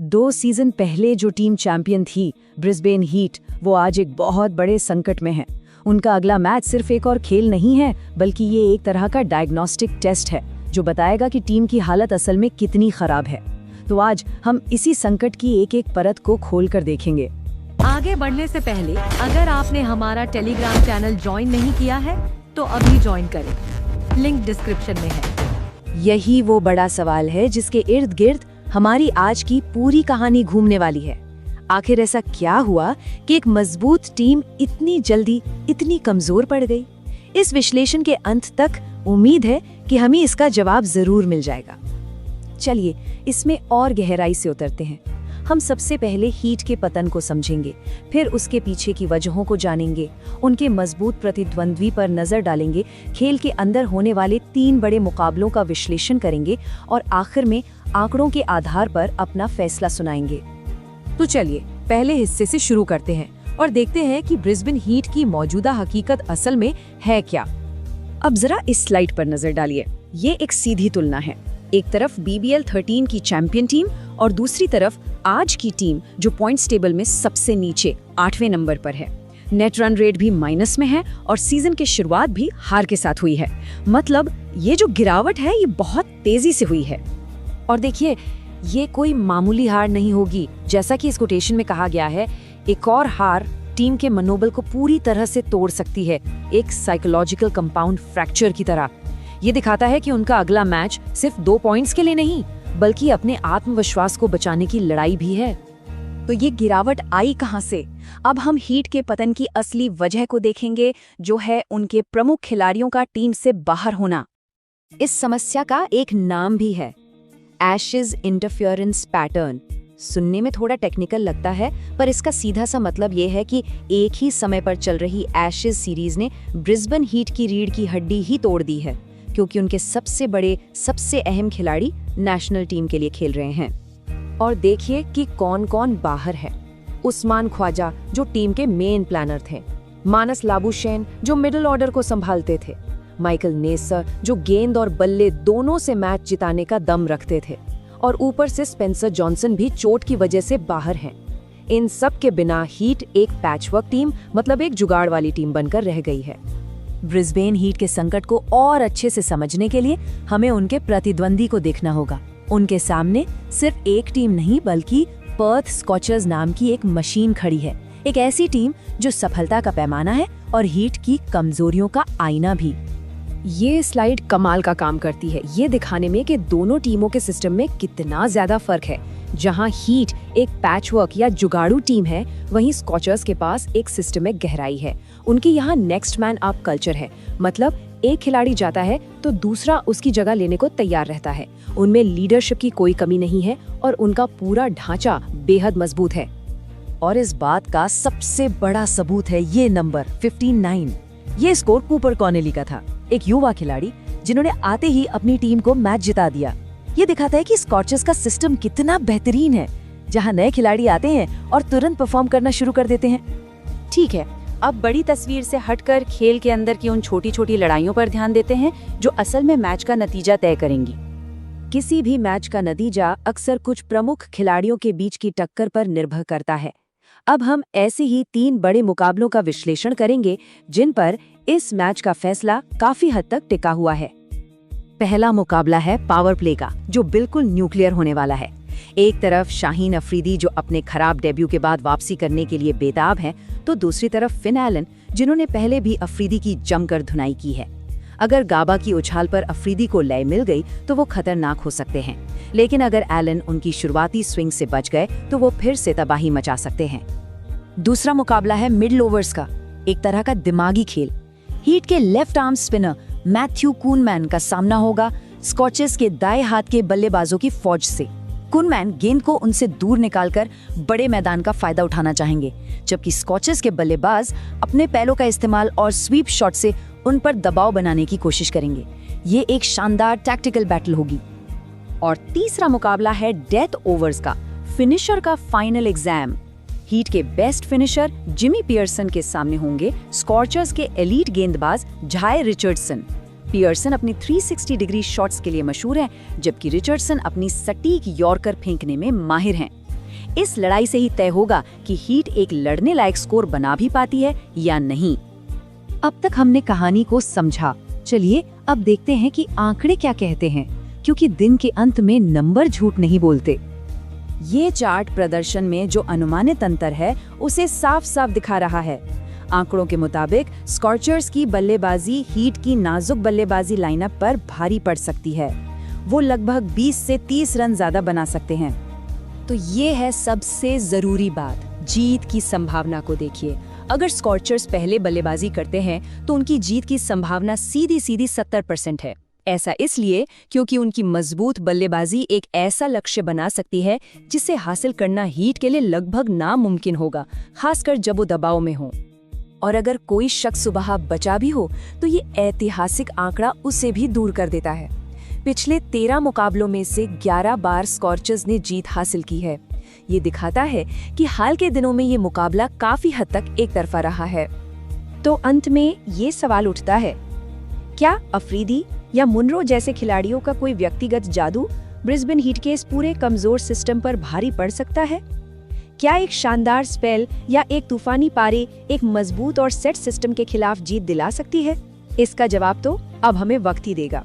2 season पहले जो team champion थी, ब्रिस्बेन हीट, वो आज एक बहुत बड़े संकट में है। उनका अगला मैच सिर्फ एक और खेल नहीं है, बल्कि ये एक तरह का डायग्नोस्टिक टेस्ट है जो बताएगा कि टीम की हालत असल में कितनी खराब है। तो आज हम इसी संकट की एक एक परत को खोल कर देखेंगे। आगे बढ़ने से पहले अगर आपने हमारा टेलीग्राम चैनल ज्वाइन नहीं किया है तो अभी ज्वाइन करें, लिंक डिस्क्रिप्शन में है। यही वो बड़ा सवाल है जिसके इर्द गिर्द हमारी आज की पूरी कहानी घूमने वाली है। आखिर ऐसा क्या हुआ कि एक मजबूत टीम इतनी जल्दी इतनी कमजोर पड़ गई? इस विश्लेषण के अंत तक उम्मीद है कि हमें इसका जवाब जरूर मिल जाएगा। चलिए इसमें और गहराई से उतरते हैं। हम सबसे पहले हीट के पतन को समझेंगे, फिर उसके पीछे की वजहों को जानेंगे, उनके मजबूत प्रतिद्वंद्वी पर नजर डालेंगे, खेल के अंदर होने वाले 3 बड़े मुकाबलों का विश्लेषण करेंगे और आखिर में आंकड़ों के आधार पर अपना फैसला सुनाएंगे। तो चलिए पहले हिस्से से शुरू करते हैं और देखते हैं कि ब्रिस्बेन हीट की मौजूदा हकीकत असल में है क्या। अब जरा इस स्लाइड पर नजर डालिए। ये एक सीधी तुलना है। एक तरफ BBL 13 की चैंपियन टीम और दूसरी तरफ आज की टीम जो पॉइंट्स टेबल में सबसे नीचे 8वें नंबर पर है। नेट रन रेट भी माइनस में है और सीजन की शुरुआत भी हार के साथ हुई है। मतलब ये जो गिरावट है ये बहुत तेजी से हुई है। और देखिए ये कोई मामूली हार नहीं होगी। जैसा कि इस कोटेशन में कहा गया है, एक और हार टीम के मनोबल को पूरी तरह से तोड़ सकती है, एक साइकोलॉजिकल कंपाउंड फ्रैक्चर की तरह। ये दिखाता है कि उनका अगला मैच सिर्फ 2 पॉइंट्स के लिए नहीं, बल्कि अपने आत्मविश्वास को बचाने की लड़ाई भी है। तो ये गिरावट आई कहां से? अब हम हीट के पतन की असली वजह को देखेंगे, जो है उनके प्रमुख खिलाड़ियों का टीम से बाहर होना। इस समस्या का एक नाम भी है, एशेज इंटरफेरेंस पैटर्न। सुनने में थोड़ा टेक्निकल लगता है, पर इसका सीधा सा मतलब ये है कि एक ही समय पर चल रही एशेज सीरीज ने ब्रिस्बेन हीट की रीढ़ की हड्डी ही तोड़ दी है, क्योंकि उनके सबसे बड़े सबसे अहम खिलाड़ी नेशनल टीम के लिए खेल रहे हैं। और देखिए कि कौन कौन बाहर है। उस्मान ख्वाजा जो टीम के मेन प्लानर थे, मानस लाबुशेन जो मिडिल ऑर्डर को संभालते थे, माइकल नेसर जो गेंद और बल्ले दोनों से मैच जिताने का दम रखते थे, और ऊपर से स्पेंसर जॉनसन भी चोट की वजह से बाहर हैं। इन सब के बिना हीट एक पैचवर्क टीम, मतलब एक जुगाड़ वाली टीम बनकर रह गई है। ब्रिस्बेन हीट के संकट को और अच्छे से समझने के लिए हमें उनके प्रतिद्वंदी को देखना होगा। उनके सामने सिर्फ एक टीम नहीं, बल्कि पर्थ स्कॉचर्स नाम की एक मशीन खड़ी है। एक ऐसी टीम जो सफलता का पैमाना है और हीट की कमजोरियों का आईना भी। ये स्लाइड कमाल का काम करती है, ये दिखाने में कि दोनों टीमों के सिस्टम में कितना ज्यादा फर्क है। जहां हीट एक पैचवर्क या जुगाड़ू टीम है, वहीं स्कॉचर्स के पास एक सिस्टमिक गहराई है। उनके यहाँ नेक्स्ट मैन अप कल्चर है, मतलब एक खिलाड़ी जाता है तो दूसरा उसकी जगह लेने को तैयार रहता है। उनमें लीडरशिप की कोई कमी नहीं है और उनका पूरा ढांचा बेहद मजबूत है। और इस बात का सबसे बड़ा सबूत है ये नंबर 59। ये स्कोर कूपर कॉनेली का था, एक युवा खिलाड़ी जिन्होंने आते ही अपनी टीम को मैच जिता दिया। ये दिखाता है कि स्कॉचर्स का सिस्टम कितना बेहतरीन है, जहां नए खिलाड़ी आते हैं और तुरंत परफॉर्म करना शुरू कर देते हैं। ठीक है, अब बड़ी तस्वीर से हटकर खेल के अंदर की उन छोटी छोटी लड़ाइयों पर ध्यान देते हैं जो असल में मैच का नतीजा तय करेंगी। किसी भी मैच का नतीजा अक्सर कुछ प्रमुख खिलाड़ियों के बीच की टक्कर पर निर्भर करता है। अब हम ऐसे ही 3 बड़े मुकाबलों का विश्लेषण करेंगे जिन पर इस मैच का फैसला काफी हद तक टिका हुआ है। पहला मुकाबला है पावर प्ले का, जो बिल्कुल न्यूक्लियर होने वाला है। एक तरफ शाहीन अफरीदी जो अपने खराब डेब्यू के बाद वापसी करने के लिए बेताब हैं, तो दूसरी तरफ फिन एलन जिन्होंने पहले भी अफरीदी की जमकर धुनाई की है। अगर गाबा की उछाल पर अफरीदी को लय मिल गई तो वो खतरनाक हो सकते हैं, लेकिन अगर एलन उनकी शुरुआती स्विंग से बच गए तो वो फिर से तबाही मचा सकते हैं। दूसरा मुकाबला है मिडल ओवर्स का, एक तरह का दिमागी खेल। हीट के लेफ्ट आर्म स्पिनर मैथ्यू कूनमैन का सामना होगा स्कॉचर्स के दाएं हाथ के बल्लेबाजों की फौज से। कूनमैन गेंद को उनसे दूर निकालकर बड़े मैदान का फायदा उठाना चाहेंगे, जबकि स्कॉचर्स के बल्लेबाज अपने पैरों का इस्तेमाल और स्वीप शॉट से उन पर दबाव बनाने की कोशिश करेंगे। ये एक शानदार टैक्टिकल बैटल होगी। और तीसरा मुकाबला है डेथ ओवर्स का, फिनिशर का फाइनल एग्जाम। हीट के बेस्ट फिनिशर जिमी पियर्सन के सामने होंगे स्कॉचर्स के एलीट गेंदबाज जाय रिचर्डसन। पियर्सन अपनी 360 डिग्री शॉट्स के लिए मशहूर हैं, जबकि रिचर्डसन अपनी सटीक यॉर्कर फेंकने में माहिर हैं। इस लड़ाई से ही तय होगा कि हीट एक लड़ने लायक स्कोर बना भी पाती है या नहीं। अब तक हमने कहानी को समझा, चलिए अब देखते हैं कि आंकड़े क्या कहते हैं, क्योंकि दिन के अंत में नंबर झूठ नहीं बोलते। ये चार्ट प्रदर्शन में जो अनुमानित अंतर है उसे साफ साफ दिखा रहा है। आंकड़ों के मुताबिक स्कॉर्चर्स की बल्लेबाजी हीट की नाजुक बल्लेबाजी लाइनअप पर भारी पड़ सकती है। वो लगभग 20 से 30 रन ज्यादा बना सकते हैं। तो ये है सबसे जरूरी बात, जीत की संभावना को देखिए। अगर स्कॉर्चर्स पहले बल्लेबाजी करते हैं तो उनकी जीत की संभावना सीधी 70% है। ऐसा इसलिए क्योंकि उनकी मजबूत बल्लेबाजी एक ऐसा लक्ष्य बना सकती है जिसे हासिल करना हीट के लिए लगभग नामुमकिन होगा, खासकर जब वो दबाव में हो। और अगर कोई शख्स सुबह बचा भी हो तो ये ऐतिहासिक आंकड़ा उसे भी दूर कर देता है। पिछले 13 मुकाबलों में से 11 बार स्कॉर्चर्स ने जीत हासिल की है। ये दिखाता है कि हाल के दिनों में ये मुकाबला काफी हद तक एक तरफा रहा है। तो अंत में ये सवाल उठता है, क्या अफरीदी या मुनरो जैसे खिलाड़ियों का कोई व्यक्तिगत जादू ब्रिस्बेन हीट के इस पूरे कमजोर सिस्टम पर भारी पड़ सकता है? क्या एक शानदार स्पेल या एक तूफानी पारी एक मजबूत और सेट सिस्टम के खिलाफ जीत दिला सकती है? इसका जवाब तो अब हमें वक्त ही देगा।